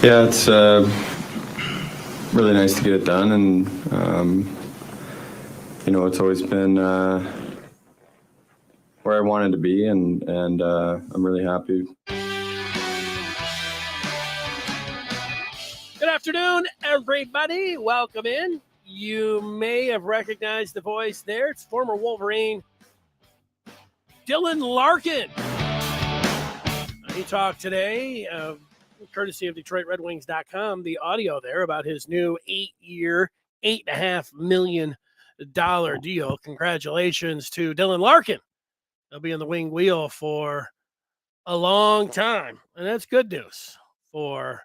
Yeah, it's really nice to get it done, and it's always been where I wanted to be, and I'm really happy. Good afternoon, everybody. Welcome in. You may have recognized the voice there. It's former Wolverine Dylan Larkin. He talked today, courtesy of DetroitRedWings.com, the audio there about his new 8-year, $8.5 million deal. Congratulations to Dylan Larkin. He'll be in the wing wheel for a long time, and that's good news for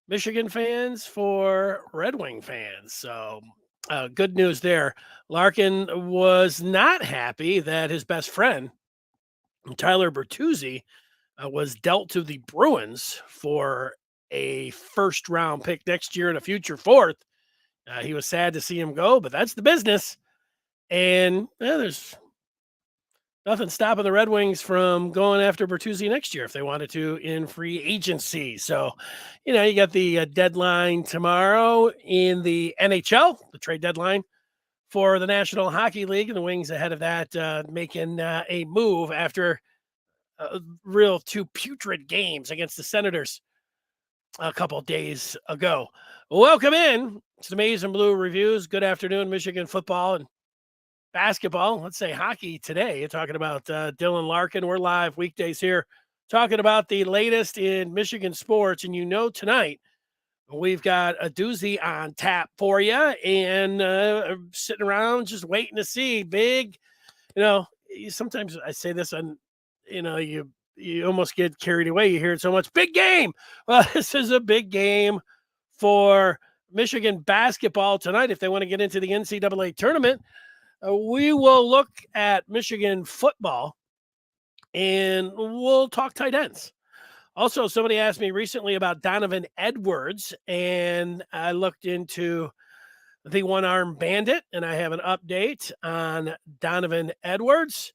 Michigan fans, for Red Wing fans. So good news there. Larkin was not happy that his best friend, Tyler Bertuzzi, was dealt to the Bruins for a first-round pick next year and a future fourth. He was sad to see him go, but that's the business. And there's nothing stopping the Red Wings from going after Bertuzzi next year if they wanted to in free agency. So, you got the deadline tomorrow in the NHL, the trade deadline for the National Hockey League, and the Wings ahead of that making a move after real two putrid games against the Senators a couple days ago. Welcome in. It's the Maize and Blue Reviews. Good afternoon, Michigan football and basketball. Let's say hockey today. Talking about Dylan Larkin. We're live weekdays here talking about the latest in Michigan sports. And tonight we've got a doozy on tap for you, and sitting around just waiting to see big, sometimes I say this on, you almost get carried away. You hear it so much. Big game. Well, this is a big game for Michigan basketball tonight if they want to get into the NCAA tournament. We will look at Michigan football, and we'll talk tight ends. Also, somebody asked me recently about Donovan Edwards, and I looked into the one-arm bandit, and I have an update on Donovan Edwards.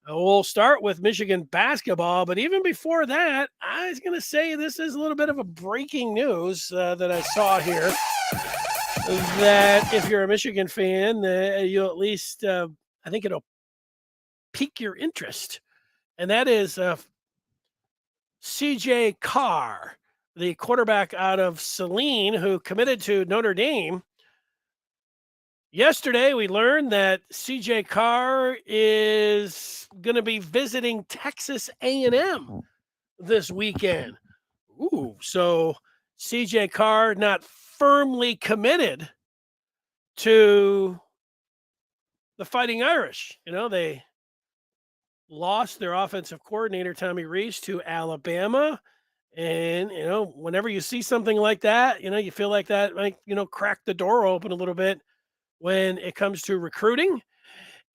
We'll start with Michigan basketball, but even before that, I was going to say this is a little bit of a breaking news that I saw here. That if you're a Michigan fan, you'll at least, I think it'll pique your interest. And that is CJ Carr, the quarterback out of Saline who committed to Notre Dame. Yesterday, we learned that CJ Carr is going to be visiting Texas A&M this weekend. Ooh, so CJ Carr not firmly committed to the Fighting Irish. They lost their offensive coordinator, Tommy Rees, to Alabama. And, whenever you see something like that, you feel like that might, crack the door open a little bit when it comes to recruiting.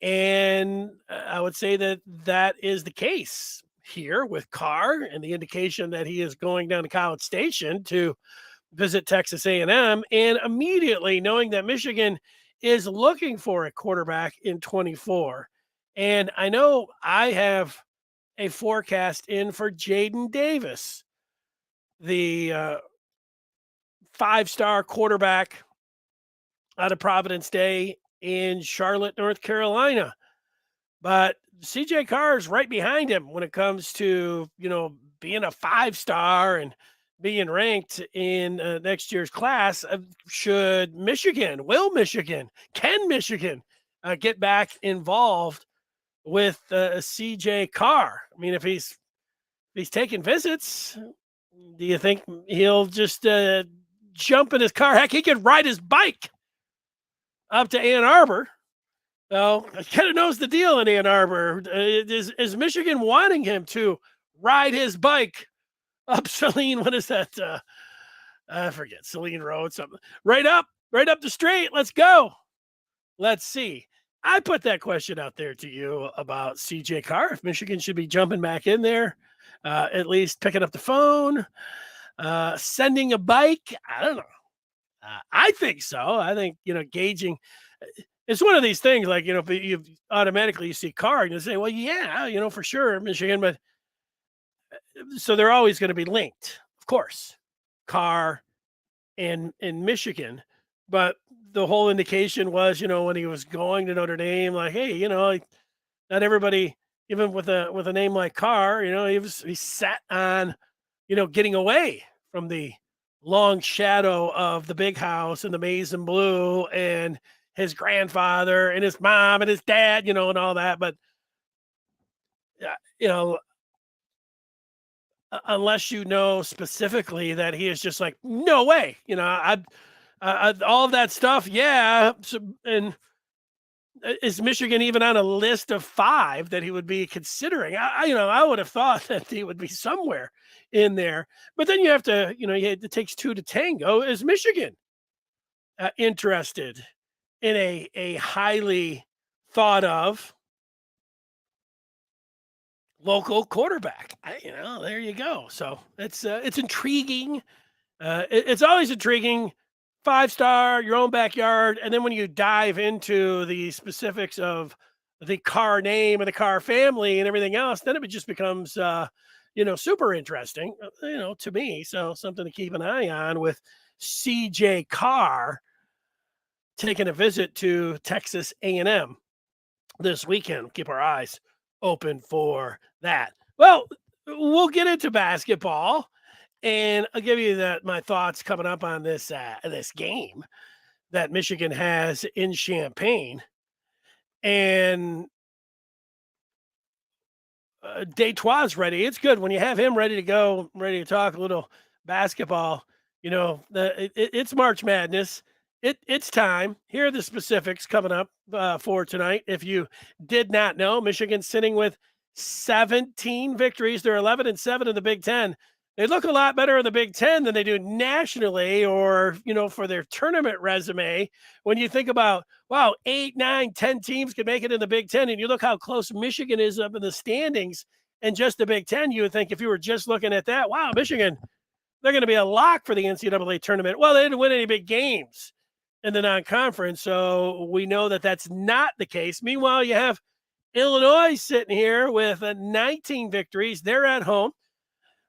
And I would say that that is the case here with Carr, and the indication that he is going down to College Station to visit Texas A&M, and immediately knowing that Michigan is looking for a quarterback in 24. And I know I have a forecast in for Jaden Davis, the 5-star quarterback out of Providence Day in Charlotte, North Carolina. But CJ Carr is right behind him when it comes to, being a 5-star and being ranked in next year's class. Can Michigan get back involved with CJ Carr? I mean, if he's taking visits, do you think he'll just jump in his car? Heck, he could ride his bike up to Ann Arbor. So he kind of knows the deal in Ann Arbor. Is Michigan wanting him to ride his bike up Saline? What is that? I forget. Saline Road, something. Right up the street. Let's go. Let's see. I put that question out there to you about CJ Carr. If Michigan should be jumping back in there, at least picking up the phone, sending a bike. I don't know. I think so. I think, gauging. It's one of these things like, you automatically you see Carr and you say, well, yeah, for sure, Michigan, but so they're always going to be linked, of course, Carr and Michigan. But the whole indication was, when he was going to Notre Dame, like, hey, like, not everybody, even with a name like Carr, he sat on, getting away from the long shadow of the big house and the maize and blue and his grandfather and his mom and his dad, and all that. But you know, unless you know specifically that he is just like, no way, all of that stuff. Yeah. So, and is Michigan even on a list of 5 that he would be considering? I would have thought that he would be somewhere in there, but then you have to, it takes 2 to tango. Is Michigan interested in a highly thought of local quarterback? There you go. So it's intriguing. It's always intriguing. 5-star, your own backyard, and then when you dive into the specifics of the Carr name and the Carr family and everything else, then it just becomes super interesting. To me. So something to keep an eye on with CJ Carr taking a visit to Texas A&M this weekend. Keep our eyes open for that. Well, we'll get into basketball, and I'll give you my thoughts coming up on this game that Michigan has in Champaign. And Detroit's ready. It's good when you have him ready to go, ready to talk a little basketball. It's March Madness. It's time. Here are the specifics coming up for tonight. If you did not know, Michigan's sitting with 17 victories. They're 11-7 in the Big Ten. They look a lot better in the Big Ten than they do nationally, or, for their tournament resume. When you think about, wow, 8, 9, 10 teams could make it in the Big Ten, and you look how close Michigan is up in the standings and just the Big Ten, you would think if you were just looking at that, wow, Michigan, they're going to be a lock for the NCAA tournament. Well, they didn't win any big games in the non-conference, so we know that that's not the case. Meanwhile, you have Illinois sitting here with 19 victories. They're at home.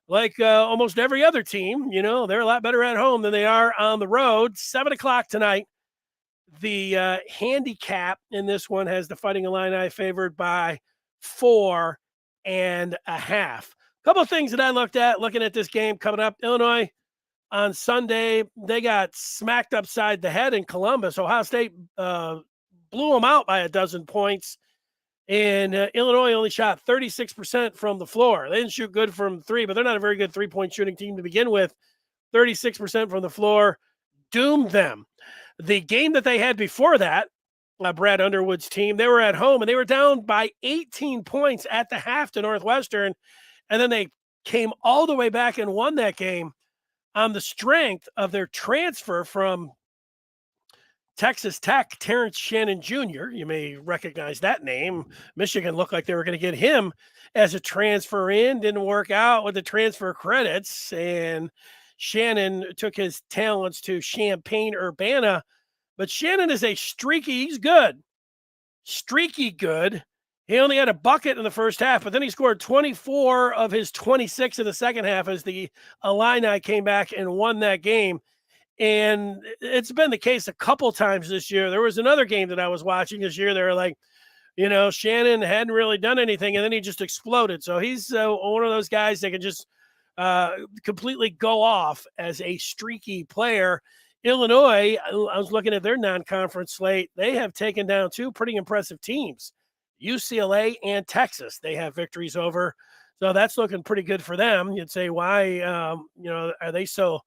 Like almost every other team, they're a lot better at home than they are on the road. 7:00 tonight. The handicap in this one has the Fighting Illini favored by 4.5. A couple of things that I looked at looking at this game coming up. Illinois on Sunday, they got smacked upside the head in Columbus. Ohio State blew them out by 12 points. And Illinois only shot 36% from the floor. They didn't shoot good from 3, but they're not a very good 3-point shooting team to begin with. 36% from the floor doomed them. The game that they had before that, Brad Underwood's team, they were at home and they were down by 18 points at the half to Northwestern. And then they came all the way back and won that game on the strength of their transfer from Texas Tech, Terrence Shannon Jr. You may recognize that name. Michigan looked like they were going to get him as a transfer in. Didn't work out with the transfer credits. And Shannon took his talents to Champaign-Urbana. But Shannon is a he's good. Streaky good. He only had a bucket in the first half, but then he scored 24 of his 26 in the second half as the Illini came back and won that game. And it's been the case a couple times this year. There was another game that I was watching this year. They were like, Shannon hadn't really done anything, and then he just exploded. So he's one of those guys that can just completely go off as a streaky player. Illinois, I was looking at their non-conference slate. They have taken down 2 pretty impressive teams, UCLA and Texas. They have victories over. So that's looking pretty good for them. You'd say, why, are they so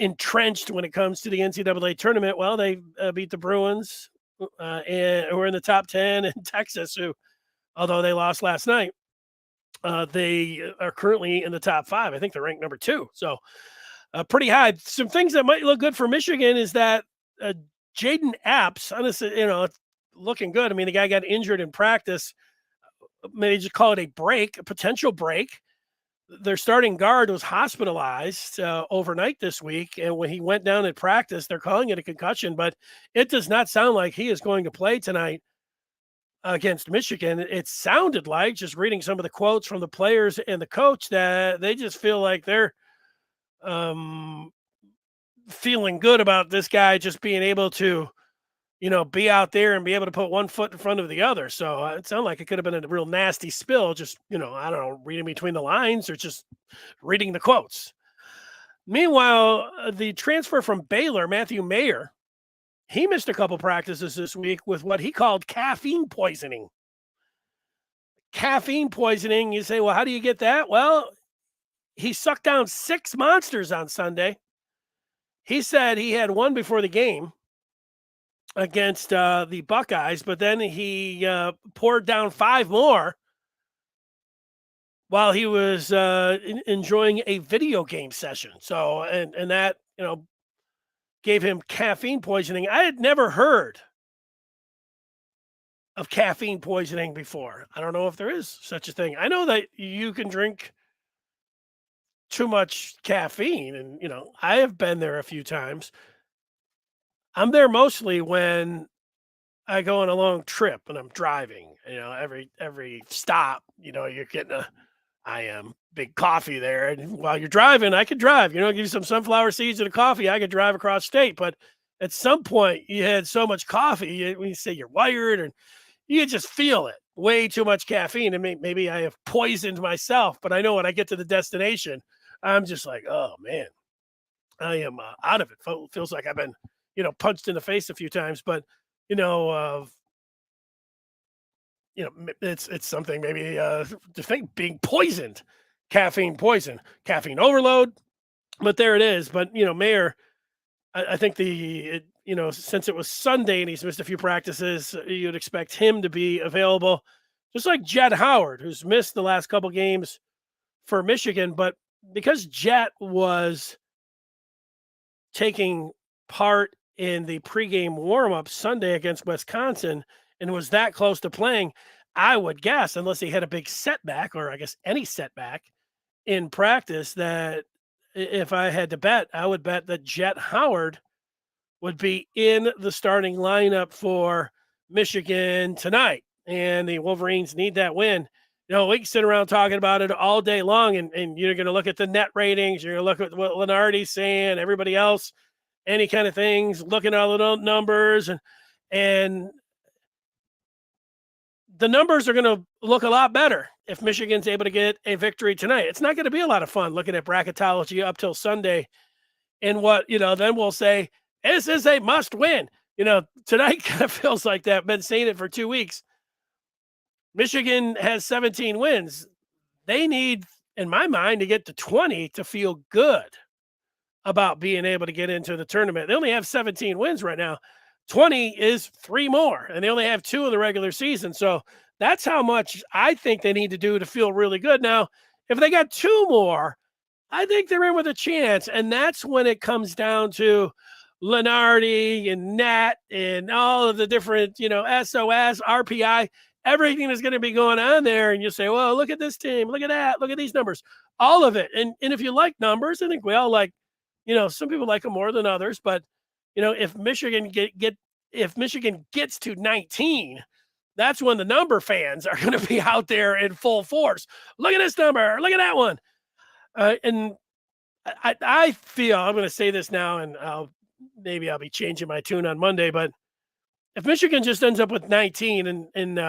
entrenched when it comes to the NCAA tournament? Well, they beat the Bruins and who are in the top 10, and Texas, who, although they lost last night, they are currently in the top 5. I think they're ranked number 2. So pretty high. Some things that might look good for Michigan is that Jaden Epps, honestly, it's looking good. I mean, the guy got injured in practice. Maybe just call it a potential break. Their starting guard was hospitalized overnight this week, and when he went down in practice, they're calling it a concussion, but it does not sound like he is going to play tonight. against Michigan, it sounded like, just reading some of the quotes from the players and the coach, that they just feel like they're um, feeling good about this guy just being able to, be out there and be able to put one foot in front of the other. So it sounded like it could have been a real nasty spill. Just, I don't know, reading between the lines or just reading the quotes. Meanwhile, the transfer from Baylor, Matthew Mayer, he missed a couple practices this week with what he called caffeine poisoning. Caffeine poisoning. You say, well, how do you get that? Well, he sucked down 6 monsters on Sunday. He said he had one before the game against the Buckeyes, but then he poured down 5 more while he was enjoying a video game session. So, and that, gave him caffeine poisoning. I had never heard of caffeine poisoning before. I don't know if there is such a thing. I know that you can drink too much caffeine, and I have been there a few times. I'm there mostly when I go on a long trip and I'm driving. Every stop, you're getting I am big coffee there, and while you're driving, I could drive. Give you some sunflower seeds and a coffee, I could drive across state. But at some point, you had so much coffee, when you say you're wired, and you just feel it. Way too much caffeine, and maybe I have poisoned myself. But I know when I get to the destination, I'm just like, oh man, I am out of it. Feels like I've been, punched in the face a few times. But it's something maybe to think being poisoned, caffeine poison, caffeine overload. But there it is. But Mayer, I think since it was Sunday and he's missed a few practices, you'd expect him to be available, just like Jet Howard, who's missed the last couple games for Michigan. But because Jet was taking part in the pregame warm-up Sunday against Wisconsin and was that close to playing, I would guess, unless he had a big setback, or I guess any setback in practice, that if I had to bet, I would bet that Jet Howard would be in the starting lineup for Michigan tonight. And the Wolverines need that win. We can sit around talking about it all day long, and you're going to look at the net ratings, you're going to look at what Lenardi's saying, everybody else, any kind of things, looking at all the numbers, and the numbers are going to look a lot better if Michigan's able to get a victory tonight. It's not going to be a lot of fun looking at bracketology up till Sunday, and what, then we'll say, this is a must win. Tonight kind of feels like that. I've been saying it for 2 weeks. Michigan has 17 wins. They need, in my mind, to get to 20 to feel good about being able to get into the tournament. They only have 17 wins right now. 20 is 3 more, and they only have 2 in the regular season. So that's how much I think they need to do to feel really good. Now, if they got 2 more, I think they're in with a chance. And that's when it comes down to Lenardi and Nat and all of the different, SOS, RPI, everything is going to be going on there. And you say, well, look at this team, look at that, look at these numbers, all of it. And if you like numbers, I think we all like, some people like them more than others. But, if Michigan if Michigan gets to 19, that's when the number fans are going to be out there in full force. Look at this number, look at that one. And I feel, I'm going to say this now, and maybe I'll be changing my tune on Monday, but if Michigan just ends up with 19 and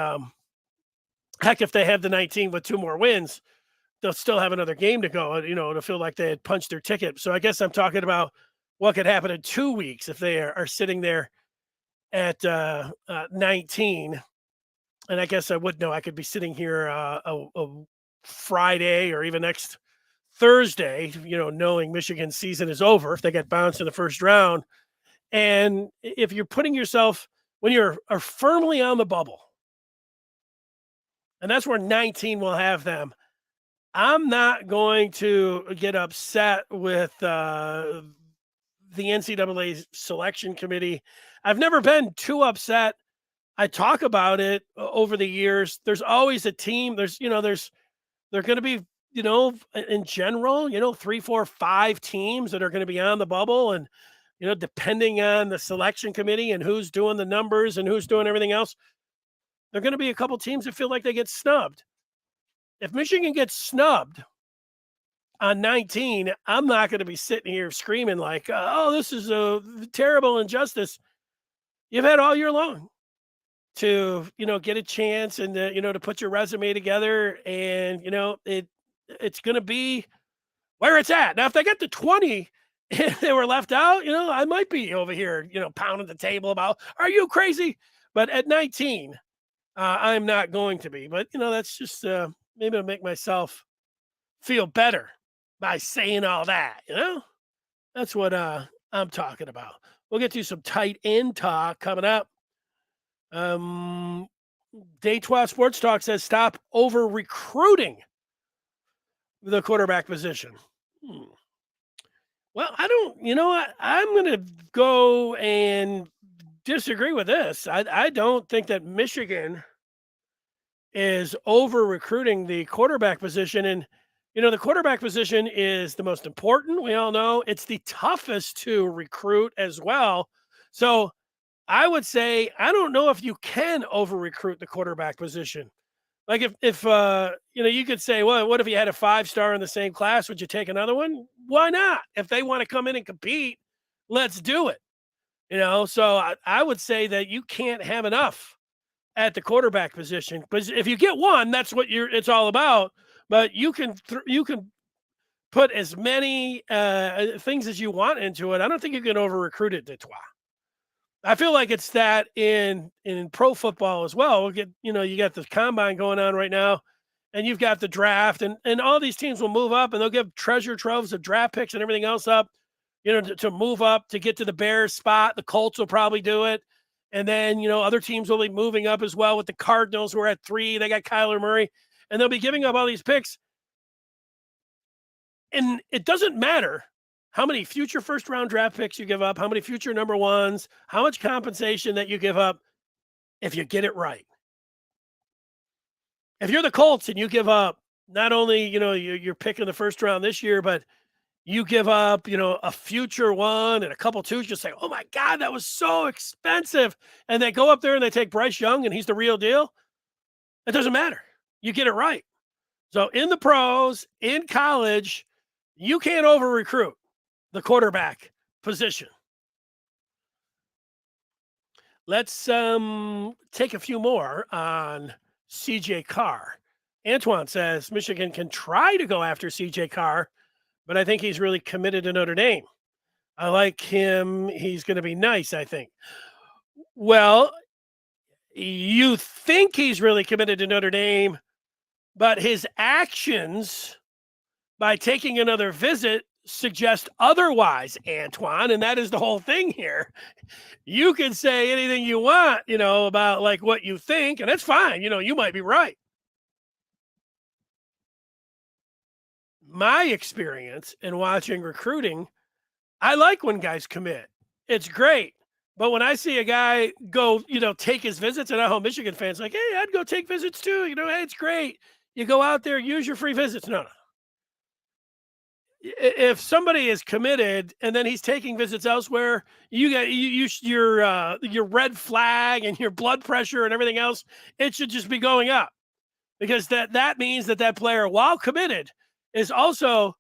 heck, if they have the 19 with 2 more wins, they'll still have another game to go, to feel like they had punched their ticket. So I guess I'm talking about what could happen in 2 weeks if they are sitting there at 19. And I guess I would know I could be sitting here a Friday or even next Thursday, knowing Michigan's season is over if they get bounced in the first round. And if you're putting yourself, when you're are firmly on the bubble, and that's where 19 will have them, I'm not going to get upset with the NCAA selection committee. I've never been too upset. I talk about it over the years. There's always a team. They're going to be, in general, 3, 4, 5 teams that are going to be on the bubble. And, depending on the selection committee and who's doing the numbers and who's doing everything else, There are going to be a couple teams that feel like they get snubbed. If Michigan gets snubbed on 19, I'm not going to be sitting here screaming like, oh, this is a terrible injustice. You've had all year long to, get a chance and, to put your resume together, and, it's going to be where it's at. Now, if they get to 20 and they were left out, I might be over here, pounding the table about, are you crazy? But at 19, I'm not going to be. But, that's just maybe to make myself feel better by saying all that, That's what I'm talking about. We'll get to some tight end talk coming up. Day 12 Sports Talk says stop over recruiting the quarterback position. Well, I don't, I'm going to go and disagree with this. I don't think that Michigan is over recruiting the quarterback position. And, the quarterback position is the most important. We all know it's the toughest to recruit as well. So I would say, I don't know if you can over recruit the quarterback position. Like if you could say, well, what if you had a 5-star in the same class? Would you take another one? Why not? If they want to come in and compete, let's do it. So I would say that you can't have enough at the quarterback position, because if you get one, that's what it's all about. But you can put as many things as you want into it. I don't think you can over recruit it, Detroit. I feel like it's that in pro football as well. We'll get, you got the combine going on right now, and you've got the draft, and all these teams will move up, and they'll give treasure troves of draft picks and everything else up, to move up to get to the Bears spot. The Colts will probably do it. And then, other teams will be moving up as well with the Cardinals, who are at 3. They got Kyler Murray, and they'll be giving up all these picks. And it doesn't matter how many future first-round draft picks you give up, how many future number ones, how much compensation that you give up, if you get it right. If you're the Colts and you give up not only, you're picking the first round this year, but you give up, a future one and a couple twos, just say, oh my God, that was so expensive. And they go up there and they take Bryce Young and he's the real deal. It doesn't matter. You get it right. So in the pros, in college, you can't over recruit the quarterback position. Let's take a few more on CJ Carr. Antoine says Michigan can try to go after CJ Carr, but I think he's really committed to Notre Dame. I like him. He's going to be nice, I think. Well, you think he's really committed to Notre Dame, but his actions by taking another visit suggest otherwise, Antoine, and that is the whole thing here. You can say anything you want, about like what you think, and that's fine. You might be right. My experience in watching recruiting, I like when guys commit. It's great. But when I see a guy go, take his visits, and I know Michigan fans like, hey, I'd go take visits too. Hey, it's great. You go out there, use your free visits. No. If somebody is committed and then he's taking visits elsewhere, you got your red flag and your blood pressure and everything else. It should just be going up, because that means that player, while committed, is also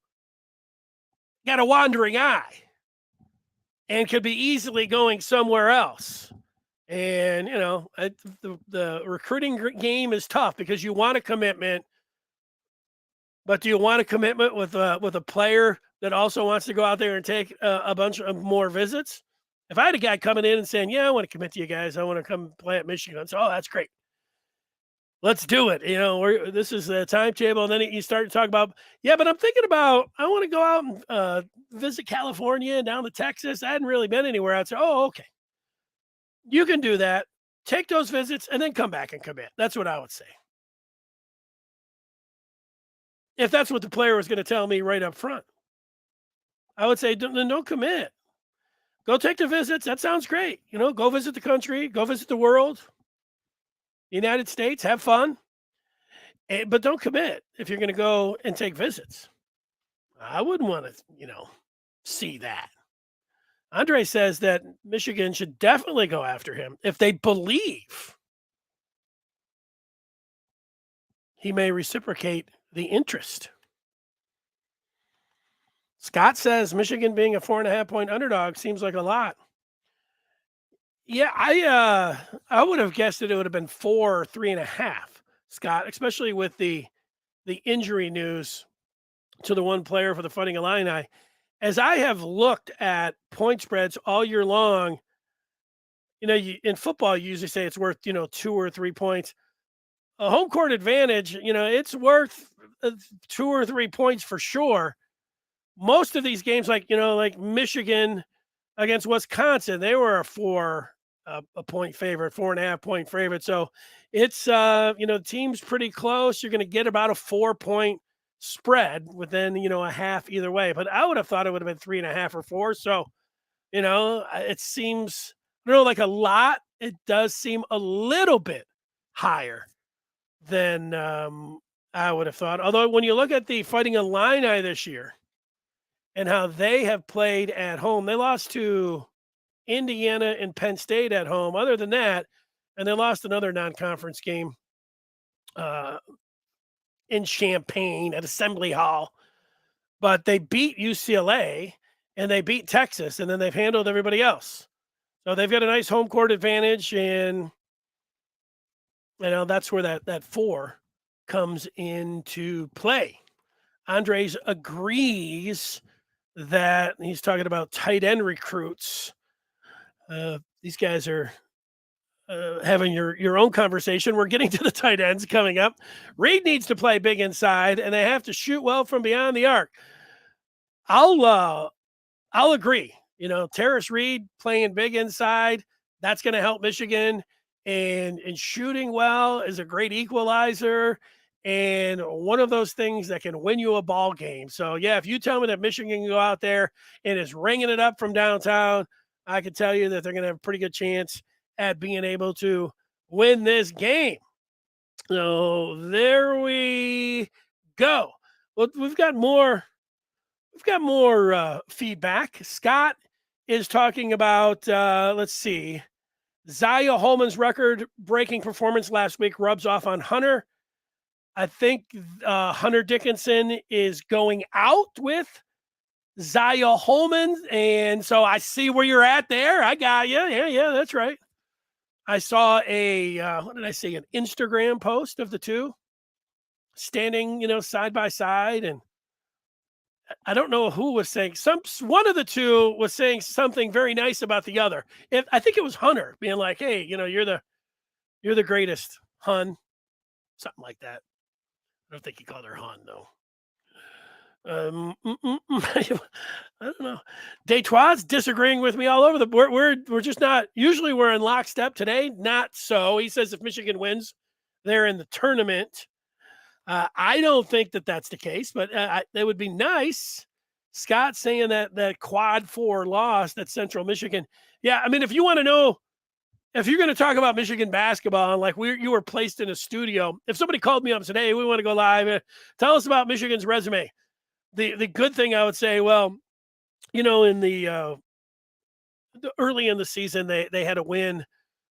got a wandering eye and could be easily going somewhere else. And the recruiting game is tough because you want a commitment. But do you want a commitment with a player that also wants to go out there and take a bunch of more visits? If I had a guy coming in and saying, yeah, I want to commit to you guys, I want to come play at Michigan, I'd say, oh, that's great. Let's do it. This is the timetable. And then you start to talk about, yeah, but I'm thinking about, I want to go out and visit California and down to Texas. I hadn't really been anywhere. I'd say, oh, okay. You can do that. Take those visits and then come back and commit. That's what I would say. If that's what the player was going to tell me right up front, I would say, don't commit. Go take the visits. That sounds great. Go visit the country, go visit the world, United States, have fun. But don't commit if you're going to go and take visits. I wouldn't want to, see that. Andre says that Michigan should definitely go after him if they believe he may reciprocate the interest. Scott says Michigan being a 4.5-point underdog seems like a lot. Yeah, I would have guessed that it would have been 4 or 3.5, Scott, especially with the injury news to the one player for the Fighting Illini. As I have looked at point spreads all year long, in football, you usually say it's worth, 2 or 3 points. A home court advantage, it's worth 2 or 3 points for sure. Most of these games, like Michigan against Wisconsin, they were a point favorite, 4.5-point favorite. So it's, the team's pretty close. You're going to get about a 4-point spread within, a half either way. But I would have thought it would have been 3.5 or 4. So, it seems, like a lot. It does seem a little bit higher than I would have thought. Although when you look at the Fighting Illini this year and how they have played at home, they lost to Indiana and Penn State at home. Other than that, and they lost another non-conference game in Champaign at Assembly Hall. But they beat UCLA and they beat Texas, and then they've handled everybody else. So they've got a nice home court advantage, and that's where that 4 comes into play. Andres agrees that he's talking about tight end recruits. These guys are having your own conversation. We're getting to the tight ends coming up. Reed needs to play big inside, and they have to shoot well from beyond the arc. I'll agree. Terrace Reed playing big inside, that's going to help Michigan. And shooting well is a great equalizer and one of those things that can win you a ball game. So, yeah, if you tell me that Michigan can go out there and is ringing it up from downtown, I can tell you that they're going to have a pretty good chance at being able to win this game. So there we go. Well, we've got more feedback. Scott is talking about, let's see, Zaya Holman's record-breaking performance last week rubs off on Hunter. I think Hunter Dickinson is going out with Zaya Holman, and so I see where you're at there. I got you. Yeah, that's right. I saw what did I see? An Instagram post of the two standing, side by side, and I don't know who was saying one of the two was saying something very nice about the other. I think it was Hunter being like, "Hey, you're the greatest, Hun," something like that. I don't think he called her Hun though. I don't know. Detroit's disagreeing with me all over the board. We're just not. Usually we're in lockstep. Today, not so. He says if Michigan wins, they're in the tournament. I don't think that that's the case, but it would be nice. Scott saying that quad 4 loss that Central Michigan. Yeah, I mean, if you want to know, if you're going to talk about Michigan basketball, and like you were placed in a studio, if somebody called me up and said, "Hey, we want to go live, tell us about Michigan's resume." The good thing I would say, well, in the early in the season, they had a win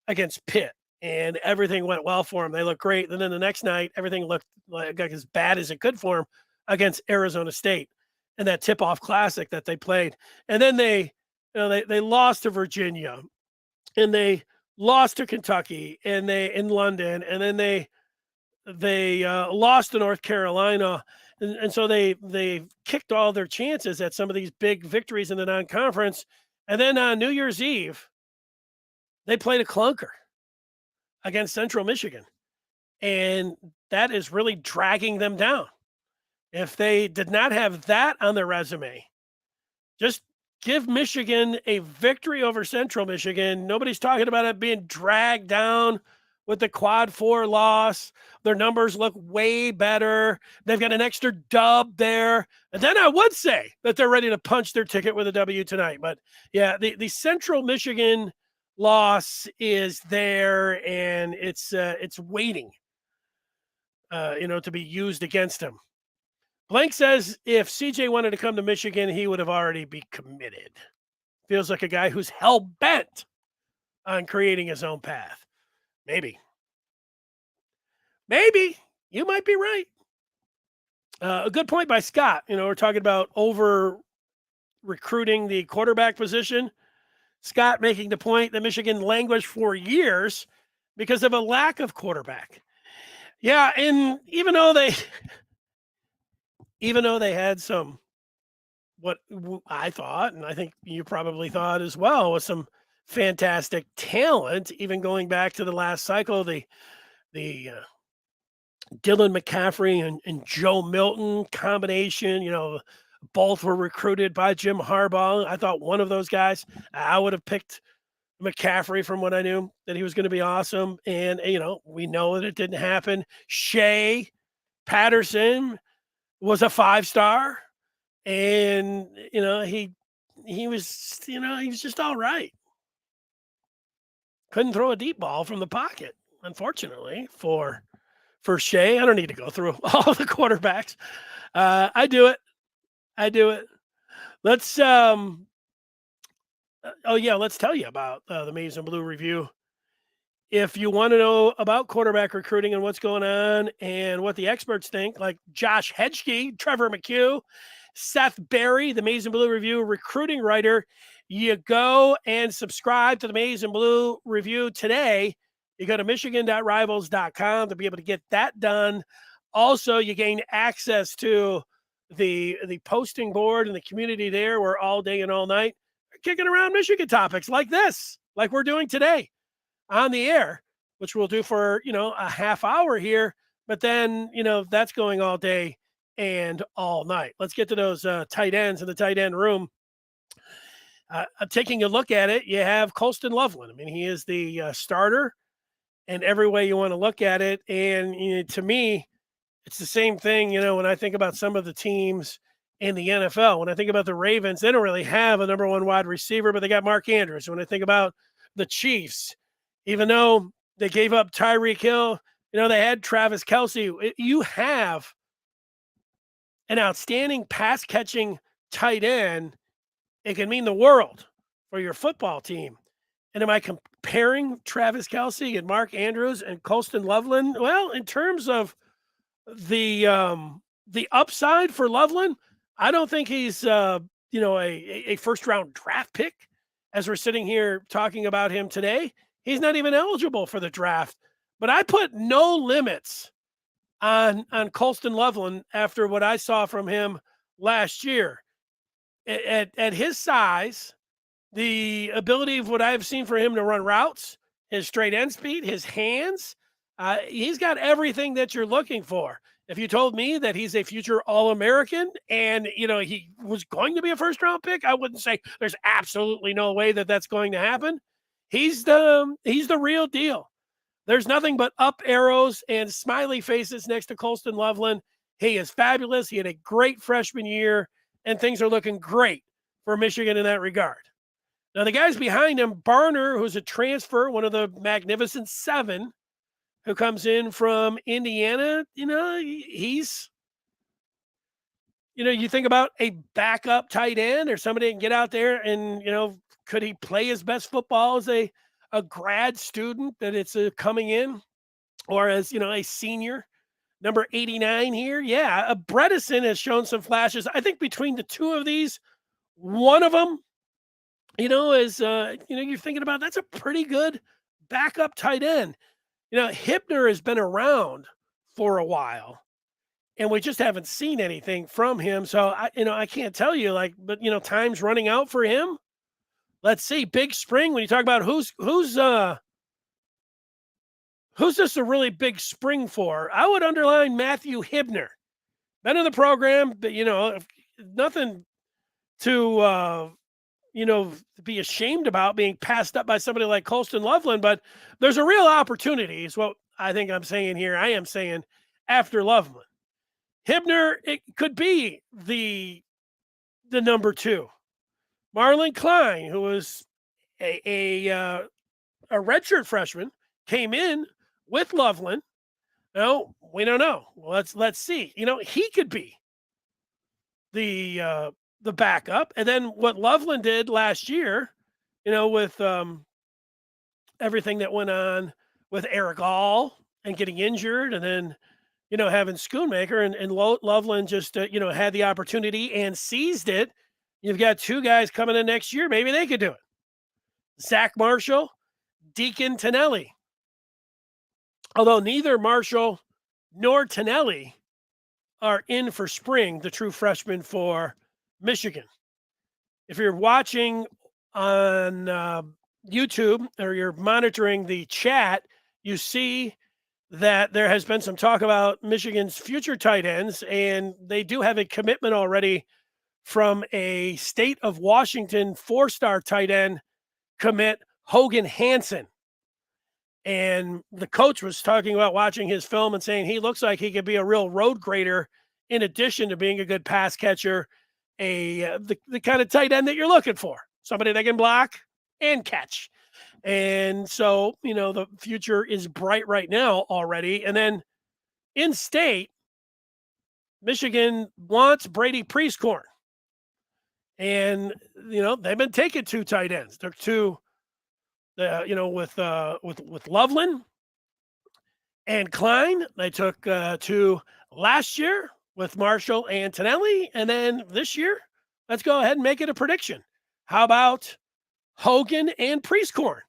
against Pitt. And everything went well for them. They looked great. And then the next night, everything looked like as bad as it could for them against Arizona State and that tip-off classic that they played. And then they lost to Virginia, and they lost to Kentucky, and in London, and then they lost to North Carolina, and so they kicked all their chances at some of these big victories in the non-conference. And then on New Year's Eve, they played a clunker against Central Michigan. And that is really dragging them down. If they did not have that on their resume, just give Michigan a victory over Central Michigan. Nobody's talking about it being dragged down with the quad 4 loss. Their numbers look way better. They've got an extra dub there. And then I would say that they're ready to punch their ticket with a W tonight. But yeah, the Central Michigan loss is there, and it's waiting, to be used against him. Blank says if CJ wanted to come to Michigan, he would have already be committed. Feels like a guy who's hell-bent on creating his own path. Maybe. you might be right. A good point by Scott. We're talking about over recruiting the quarterback position. Scott making the point that Michigan languished for years because of a lack of quarterback. Yeah, and even though they had some, what I thought, and I think you probably thought as well, was some fantastic talent, even going back to the last cycle, the Dylan McCaffrey and Joe Milton combination, both were recruited by Jim Harbaugh. I thought one of those guys, I would have picked McCaffrey from what I knew that he was going to be awesome. And, we know that it didn't happen. Shea Patterson was a 5-star, and, he was just all right. Couldn't throw a deep ball from the pocket, unfortunately, for Shea. I don't need to go through all the quarterbacks. I do it. Let's let's tell you about the Maize and Blue review. If you want to know about quarterback recruiting and what's going on and what the experts think, like Josh Hedgke, Trevor McHugh, Seth Berry, the Maize and Blue review recruiting writer, you go and subscribe to the Maize and Blue review today. You go to michigan.rivals.com to be able to get that done. Also, you gain access to the posting board and the community there, where all day and all night we're kicking around Michigan topics like this, like we're doing today on the air, which we'll do for, a half hour here. But then, that's going all day and all night. Let's get to those tight ends in the tight end room. I'm taking a look at it. You have Colston Loveland. I mean, he is the starter, and every way you want to look at it. And to me, it's the same thing, when I think about some of the teams in the NFL. When I think about the Ravens, they don't really have a number one wide receiver, but they got Mark Andrews. When I think about the Chiefs, even though they gave up Tyreek Hill, they had Travis Kelce. You have an outstanding pass-catching tight end. It can mean the world for your football team. And am I comparing Travis Kelce and Mark Andrews and Colston Loveland? Well, in terms of the upside for Loveland, I don't think he's a first-round draft pick. As we're sitting here talking about him today, he's not even eligible for the draft. But I put no limits on Colston Loveland after what I saw from him last year. At his size, the ability of what I've seen for him to run routes, his straight end speed, his hands, he's got everything that you're looking for. If you told me that he's a future All-American and, he was going to be a first-round pick, I wouldn't say there's absolutely no way that that's going to happen. He's the real deal. There's nothing but up arrows and smiley faces next to Colston Loveland. He is fabulous. He had a great freshman year, and things are looking great for Michigan in that regard. Now, the guys behind him, Barner, who's a transfer, one of the Magnificent Seven, who comes in from Indiana, he's, you think about a backup tight end or somebody that can get out there and, could he play his best football as a grad student that it's coming in, or as, a senior, number 89 here? Yeah, Bredesen has shown some flashes. I think between the two of these, one of them, is, you're thinking about, that's a pretty good backup tight end. Hibner has been around for a while, and we just haven't seen anything from him. So I can't tell you, but time's running out for him. Let's see. Big spring. When you talk about who's this a really big spring for, I would underline Matthew Hibner. Been in the program, but nothing to be ashamed about being passed up by somebody like Colston Loveland, but there's a real opportunity is what I think I'm saying here. I am saying after Loveland. Hibner, it could be the number two. Marlon Klein, who was a redshirt freshman, came in with Loveland. No, we don't know. Well, let's see. He could be the backup. And then what Loveland did last year, with everything that went on with Eric All and getting injured, and then having Schoonmaker and Loveland just, had the opportunity and seized it. You've got two guys coming in next year. Maybe they could do it. Zach Marshall, Deacon Tonelli. Although neither Marshall nor Tonelli are in for spring, the true freshmen for Michigan. If you're watching on YouTube or you're monitoring the chat, you see that there has been some talk about Michigan's future tight ends, and they do have a commitment already from a state of Washington 4-star tight end commit, Hogan Hansen. And the coach was talking about watching his film and saying he looks like he could be a real road grader in addition to being a good pass catcher, the kind of tight end that you're looking for, somebody that can block and catch. And so, the future is bright right now already. And then in state, Michigan wants Brady Priestcorn. And, they've been taking two tight ends. They're two, with Loveland and Klein. They took two last year with Marshall and Tonelli. And then this year, let's go ahead and make it a prediction. How about Hogan and Priestcorn?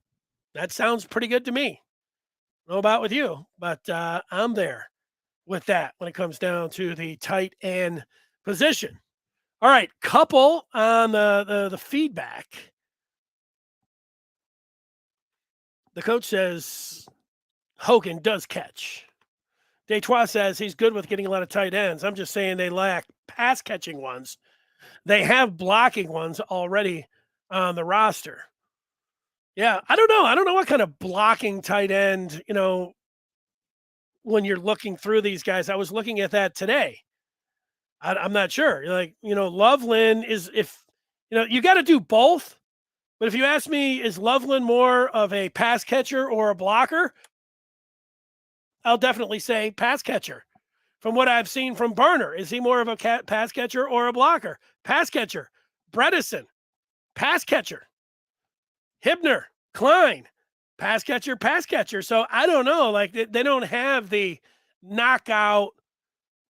That sounds pretty good to me. I don't know about with you, but I'm there with that when it comes down to the tight end position. All right, couple on the feedback. The coach says Hogan does catch. Detroit says he's good with getting a lot of tight ends. I'm just saying they lack pass catching ones. They have blocking ones already on the roster. Yeah, I don't know. I don't know what kind of blocking tight end, when you're looking through these guys. I was looking at that today. I'm not sure. Loveland is, you got to do both. But if you ask me, is Loveland more of a pass catcher or a blocker? I'll definitely say pass catcher. From what I've seen from Barner, is he more of a pass catcher or a blocker? Pass catcher. Bredesen, pass catcher. Hibner, Klein, pass catcher. So I don't know. Like they don't have the knockout,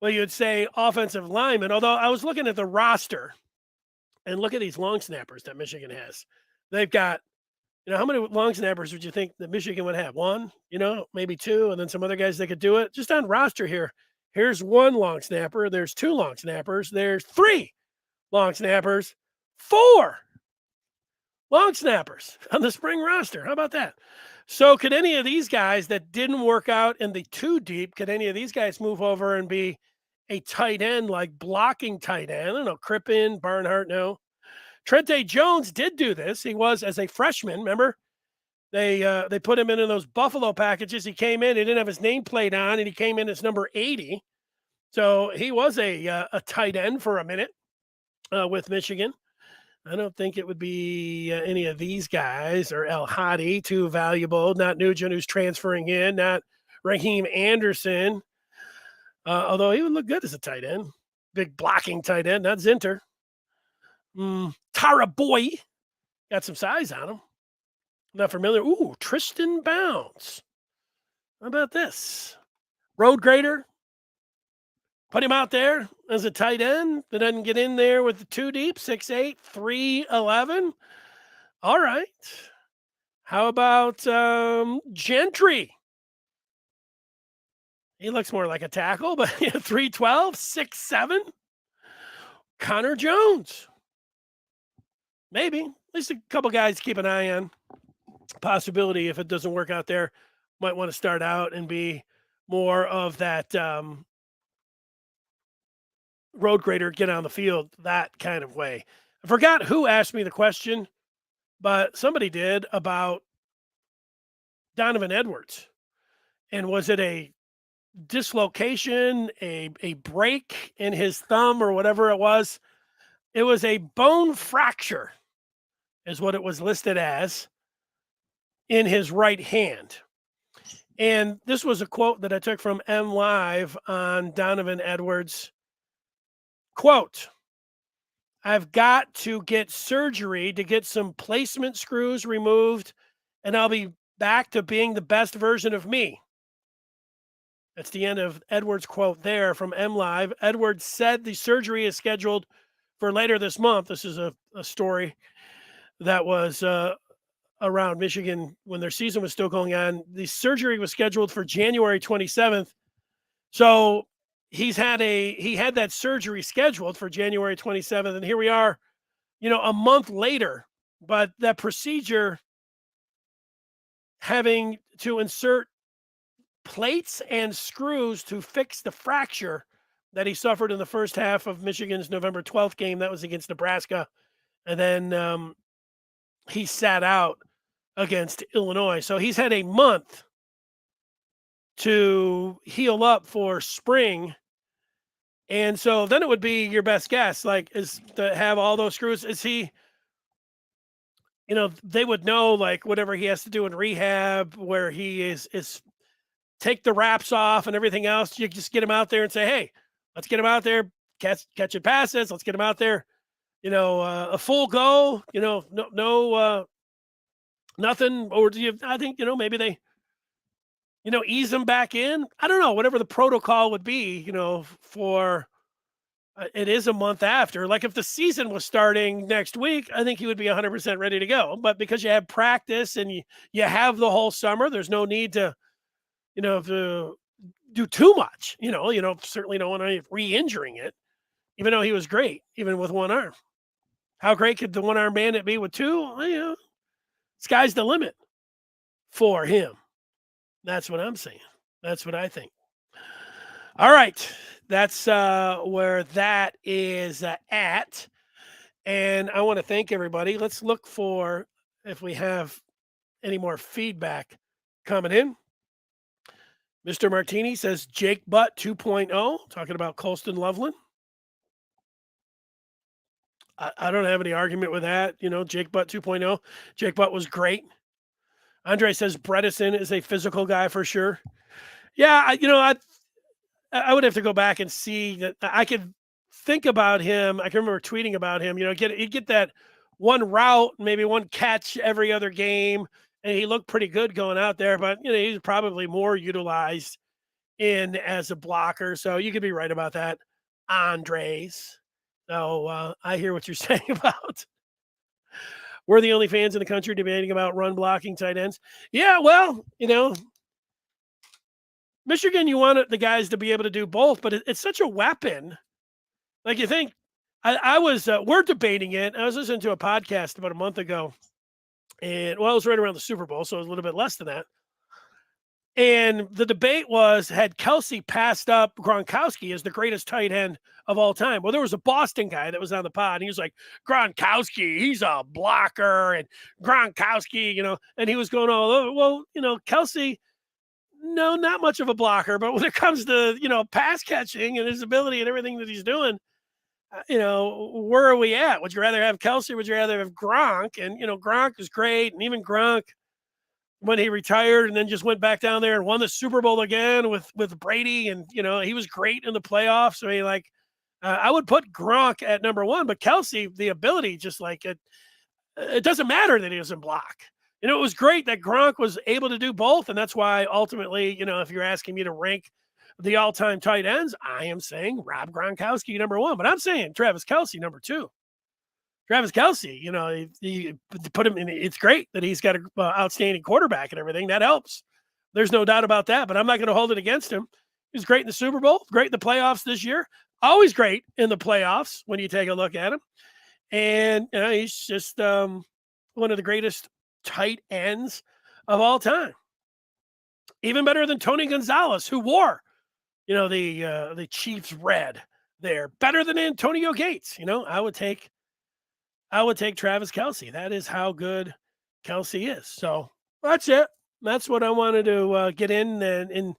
you'd say offensive lineman. Although I was looking at the roster and look at these long snappers that Michigan has. They've got, how many long snappers would you think that Michigan would have? One, maybe two, and then some other guys that could do it. Just on roster here. Here's one long snapper. There's two long snappers. There's three long snappers. Four long snappers on the spring roster. How about that? So could any of these guys that didn't work out in the two deep, could any of these guys move over and be a tight end, like blocking tight end? I don't know, Crippen, Barnhart, no. Trente Jones did do this. He was as a freshman, remember? They put him in those Buffalo packages. He came in, he didn't have his nameplate on, and he came in as number 80. So he was a tight end for a minute with Michigan. I don't think it would be any of these guys or El Hadi, too valuable. Not Nugent, who's transferring in. Not Raheem Anderson, although he would look good as a tight end. Big blocking tight end, not Zinter. Tara Boy, got some size on him. Not familiar. Ooh, Tristan Bounds. How about this? Road grader. Put him out there as a tight end that doesn't get in there with the two deep, 6'8", 311. All right. How about Gentry? He looks more like a tackle, but 312, 6'7". Connor Jones. Maybe. At least a couple guys to keep an eye on. Possibility, if it doesn't work out there, might want to start out and be more of that road grader, get on the field, that kind of way. I forgot who asked me the question, but somebody did about Donovan Edwards. And was it a dislocation, a break in his thumb or whatever it was? It was a bone fracture is what it was listed as in his right hand. And this was a quote that I took from M Live on Donovan Edwards. Quote, I've got to get surgery to get some placement screws removed, and I'll be back to being the best version of me. That's the end of Edwards' quote there from MLive. Edwards said the surgery is scheduled for later this month. This is a story that was around Michigan when their season was still going on. The surgery was scheduled for January 27th. So he had that surgery scheduled for January 27th, and here we are, a month later. But that procedure, having to insert plates and screws to fix the fracture that he suffered in the first half of Michigan's November 12th game, that was against Nebraska, and then he sat out against Illinois. So he's had a month to heal up for spring. And so then it would be your best guess, like, is to have all those screws. Is he, they would know, like, whatever he has to do in rehab, where he is take the wraps off and everything else. You just get him out there and say, hey, let's get him out there, catching passes. Let's get him out there, a full go, no, nothing. Or do you, I think, maybe they, ease him back in. I don't know, whatever the protocol would be, for it is a month after. Like if the season was starting next week, I think he would be 100% ready to go. But because you have practice and you have the whole summer, there's no need to, to do too much. Certainly don't want to re-injuring it, even though he was great, even with one arm. How great could the one-arm bandit be with two? Well, sky's the limit for him. That's what I'm saying. That's what I think. All right. That's where that is at. And I want to thank everybody. Let's look for if we have any more feedback coming in. Mr. Martini says Jake Butt 2.0, talking about Colston Loveland. I don't have any argument with that. Jake Butt 2.0. Jake Butt was great. Andre says Bredesen is a physical guy for sure. Yeah, I would have to go back and see that. I could think about him. I can remember tweeting about him. He'd get that one route, maybe one catch every other game, and he looked pretty good going out there. But he's probably more utilized in as a blocker. So you could be right about that, Andres. So I hear what you're saying about. We're the only fans in the country debating about run blocking tight ends. Yeah, well, Michigan, you want the guys to be able to do both, but it's such a weapon. Like you think, we're debating it. I was listening to a podcast about a month ago, and it was right around the Super Bowl, so it was a little bit less than that. And the debate was, had Kelsey passed up Gronkowski as the greatest tight end of all time? Well, there was a Boston guy that was on the pod, and he was like, Gronkowski, he's a blocker, and Gronkowski, and he was going all over. Well, Kelsey, no, not much of a blocker, but when it comes to, pass catching and his ability and everything that he's doing, where are we at? Would you rather have Kelsey? Would you rather have Gronk? And, Gronk is great. And even Gronk, when he retired and then just went back down there and won the Super Bowl again with Brady. And, he was great in the playoffs. I mean, I would put Gronk at number one, but Kelsey, the ability, just like it doesn't matter that he doesn't block. It was great that Gronk was able to do both. And that's why ultimately, if you're asking me to rank the all-time tight ends, I am saying Rob Gronkowski number one, but I'm saying Travis Kelce number two. Travis Kelce, he put him in. It's great that he's got an outstanding quarterback and everything. That helps. There's no doubt about that, but I'm not going to hold it against him. He's great in the Super Bowl, great in the playoffs this year, always great in the playoffs when you take a look at him. And he's just one of the greatest tight ends of all time. Even better than Tony Gonzalez, who wore, the Chiefs red there. Better than Antonio Gates. I would take Travis Kelce. That is how good Kelce is. So that's it. That's what I wanted to get in. And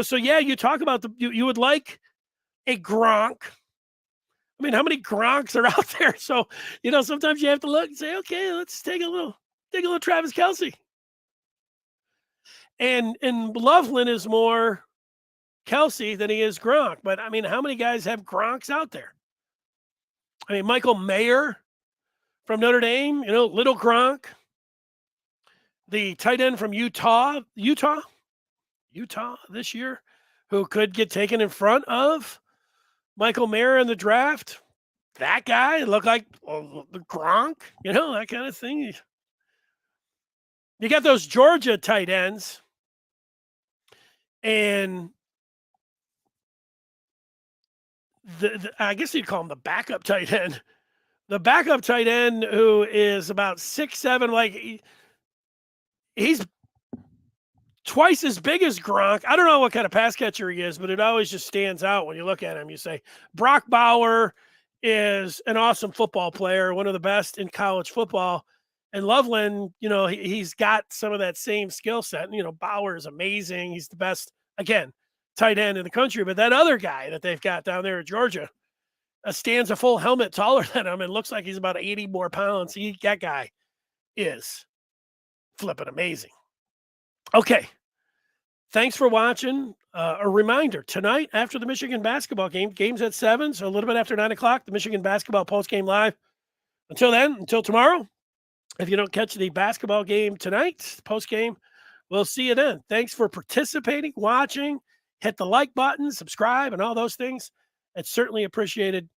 so, yeah, you talk about you would like a Gronk. I mean, how many Gronks are out there? So, sometimes you have to look and say, okay, let's take a little Travis Kelce. And Loveland is more Kelce than he is Gronk. But, I mean, how many guys have Gronks out there? I mean, Michael Mayer from Notre Dame, little Gronk. The tight end from Utah this year, who could get taken in front of Michael Mayer in the draft. That guy looked like the Gronk, that kind of thing. You got those Georgia tight ends, and I guess you'd call him the backup tight end. The backup tight end who is about 6'7", like he's twice as big as Gronk. I don't know what kind of pass catcher he is, but it always just stands out when you look at him. You say, Brock Bauer is an awesome football player, one of the best in college football. And Loveland, he's got some of that same skill set. Bauer is amazing. He's the best, again, tight end in the country. But that other guy that they've got down there at Georgia stands a full helmet taller than him and looks like he's about 80 more pounds. That guy is flipping amazing. Okay. Thanks for watching. A reminder, tonight after the Michigan basketball game's at 7, so a little bit after 9 o'clock, the Michigan basketball postgame live. Until tomorrow, if you don't catch the basketball game tonight, postgame, we'll see you then. Thanks for participating, watching. Hit the like button, subscribe, and all those things. It's certainly appreciated.